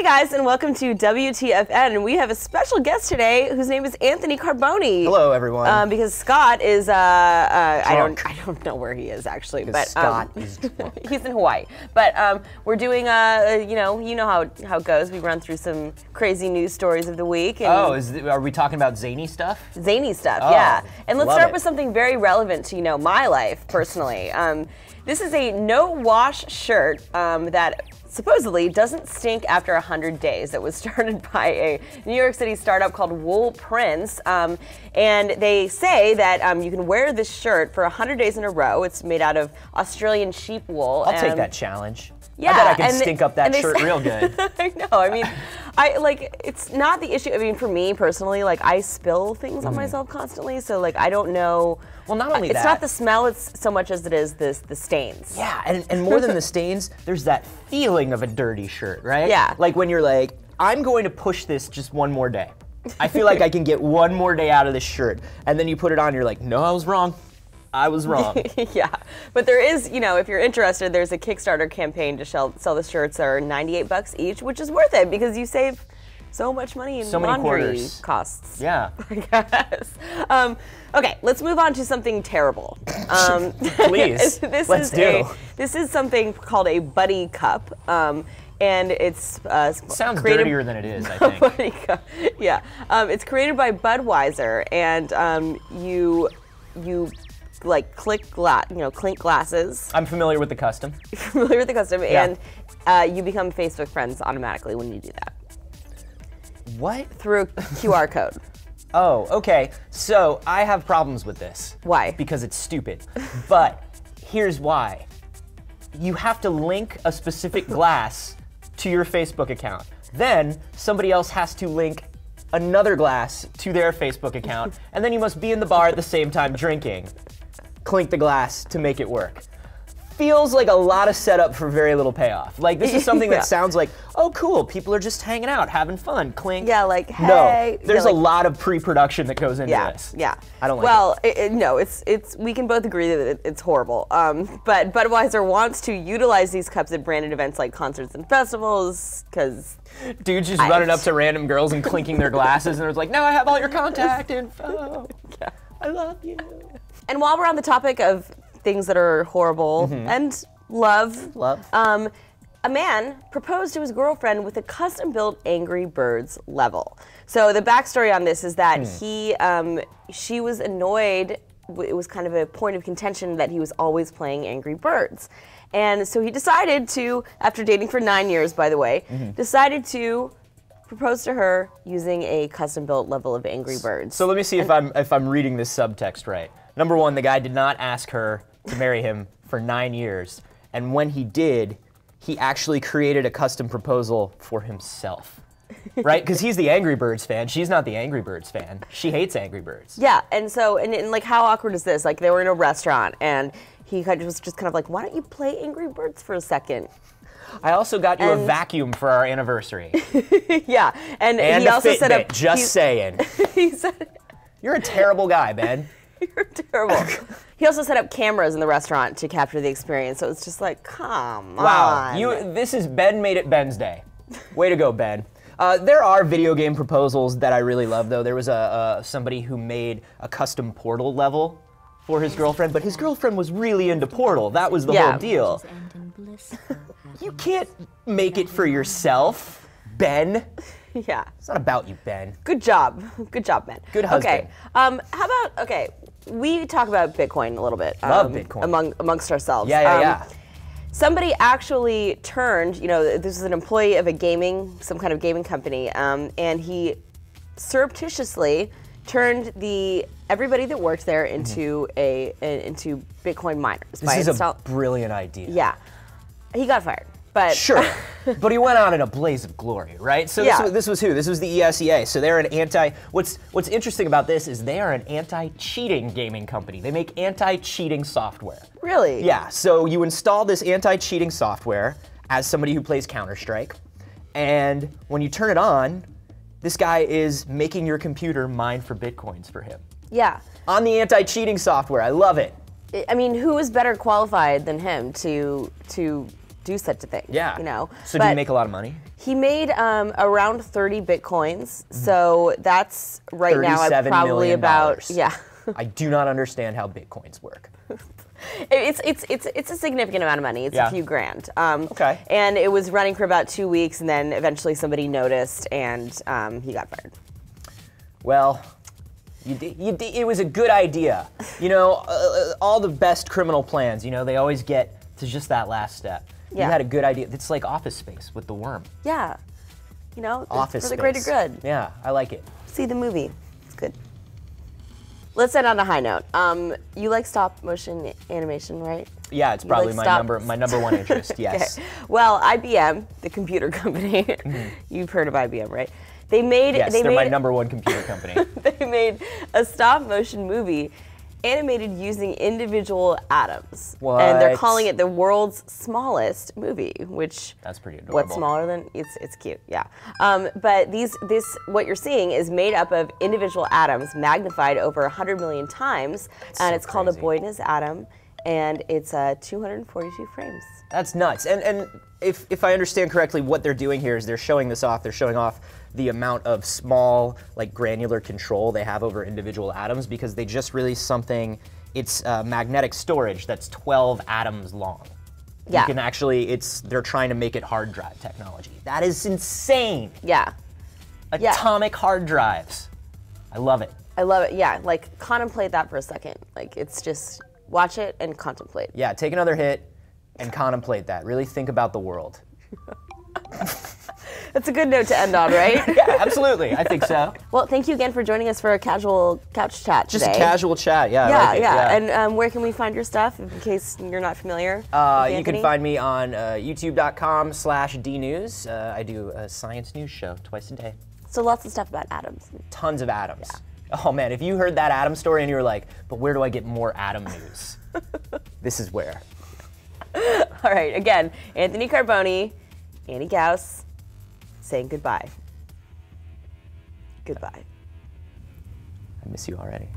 Hey guys, and welcome to WTFn. We have a special guest today whose name is Anthony Carboni. Hello, everyone. Because Scott is I don't know where he is actually, but Scott is drunk. He's in Hawaii. But we're doing you know how it goes. We run through some crazy news stories of the week. And are we talking about zany stuff? Zany stuff, Oh, yeah. And let's start it. with something very relevant to my life personally. This is a no-wash shirt that supposedly doesn't stink after 100 days. It was started by a New York City startup called Wool Prince, and they say that you can wear this shirt for 100 days in a row. It's made out of Australian sheep wool. I'll take that challenge. Yeah, I bet I can stink up that shirt real good. I know. I mean, it's not the issue. I mean, for me personally, I spill things on myself constantly, so I don't know. Well, not only that. It's not the smell, it's so much as it is the stains. Yeah, and more than the stains, there's that feeling of a dirty shirt, right? Yeah. Like when you're like, I'm going to push this just one more day. I feel like I can get one more day out of this shirt. And then you put it on, you're like, no, I was wrong. I was wrong. Yeah, but there is, if you're interested, there's a Kickstarter campaign to sell the shirts that are $98 each, which is worth it because you save so much money in laundry costs. Yeah. I guess. Okay, let's move on to something terrible. Please, let's do. This is something called a buddy cup. And it's sounds dirtier than it is, I think. Buddy cup. Yeah, it's created by Budweiser, and you clink glasses. I'm familiar with the custom. Familiar with the custom, Yeah. and you become Facebook friends automatically when you do that. What? Through a QR code. Oh, okay. So I have problems with this. Why? Because it's stupid. But here's why. You have to link a specific glass to your Facebook account. Then somebody else has to link another glass to their Facebook account, and then you must be in the bar at the same time drinking. Clink the glass to make it work. Feels like a lot of setup for very little payoff. This is something that sounds like, oh cool, people are just hanging out, having fun, clink. Yeah, hey. No, there's a lot of pre-production that goes into this. Yeah. I don't like it. No, it's we can both agree that it's horrible. But Budweiser wants to utilize these cups at branded events like concerts and festivals, because dudes just running up to random girls and clinking their glasses, and it's like, now I have all your contact info. Yeah. I love you. And while we're on the topic of things that are horrible and love, a man proposed to his girlfriend with a custom-built Angry Birds level. So the backstory on this is that she was annoyed. It was kind of a point of contention that he was always playing Angry Birds. And so he decided to, after dating for 9 years, by the way, decided to propose to her using a custom-built level of Angry Birds. So let me see if I'm reading this subtext right. Number one, the guy did not ask her to marry him for 9 years, and when he did, he actually created a custom proposal for himself, right? Because he's the Angry Birds fan. She's not the Angry Birds fan. She hates Angry Birds. Yeah, and so, and how awkward is this? They were in a restaurant, and he was just kind of like, why don't you play Angry Birds for a second? I also got you a vacuum for our anniversary. Yeah, and he a also Fitbit, set up. Just saying. He said, you're a terrible guy, Ben. You're terrible. He also set up cameras in the restaurant to capture the experience, so it's just like, come on. Wow, this is Ben made it Ben's day. Way to go, Ben. There are video game proposals that I really love, though. There was somebody who made a custom Portal level for his girlfriend, but his girlfriend was really into Portal. That was the whole deal. You can't make it for yourself, Ben. Yeah. It's not about you, Ben. Good job. Good job, Ben. Good husband. Okay. How about, we talk about Bitcoin a little bit. Love Bitcoin. Amongst ourselves. Yeah. Somebody actually turned, this is an employee of some kind of gaming company, and he surreptitiously turned everybody that worked there into into Bitcoin miners. This is a brilliant idea. Yeah. He got fired. But sure, but he went out in a blaze of glory, right? So this was who? This was the ESEA. So they're an what's interesting about this is they are an anti-cheating gaming company. They make anti-cheating software. Really? Yeah, so you install this anti-cheating software as somebody who plays Counter-Strike, and when you turn it on, this guy is making your computer mine for Bitcoins for him. Yeah. On the anti-cheating software, I love it. I mean, who is better qualified than him to do such a thing. Yeah. You know. So did he make a lot of money? He made around 30 bitcoins. So that's right now probably about I do not understand how bitcoins work. It's a significant amount of money. It's a few grand. Okay. And it was running for about 2 weeks, and then eventually somebody noticed, and he got fired. Well, it was a good idea. You know, all the best criminal plans, you know, they always get to just that last step. Yeah. You had a good idea. It's like Office Space with the worm. Yeah. You know, Office for the Space. greater good. Yeah, I like it. See the movie. It's good. Let's end on a high note. You like stop motion animation, right? Yeah, it's probably my number one interest. Yes. Okay. Well, IBM, the computer company, you've heard of IBM, right? They're my number one computer company. They made a stop motion movie animated using individual atoms. What? And they're calling it the world's smallest movie, which that's pretty adorable. What's smaller than it's cute, yeah. But what you're seeing is made up of individual atoms magnified over 100 million times, and it's called a Boyd's atom, and it's 242 frames. That's nuts. And if I understand correctly, what they're doing here is they're showing this off. They're showing off the amount of small, like granular control they have over individual atoms because they just released something. It's magnetic storage that's 12 atoms long. Yeah. You can actually, they're trying to make it hard drive technology. That is insane. Yeah. Atomic hard drives. I love it. I love it, yeah. Like, contemplate that for a second. Like, it's just, watch it and contemplate. Yeah, take another hit and contemplate that. Really think about the world. That's a good note to end on, right? Yeah, absolutely. I think so. Well, thank you again for joining us for a casual couch chat today. Just a casual chat, yeah. Yeah. And where can we find your stuff, in case you're not familiar? You can find me on youtube.com/dnews. I do a science news show twice a day. So lots of stuff about atoms. Tons of atoms. Yeah. Oh man, if you heard that atom story and you were like, but where do I get more atom news? This is where. All right, again, Anthony Carboni, Annie Gaus, saying goodbye. Goodbye. I miss you already.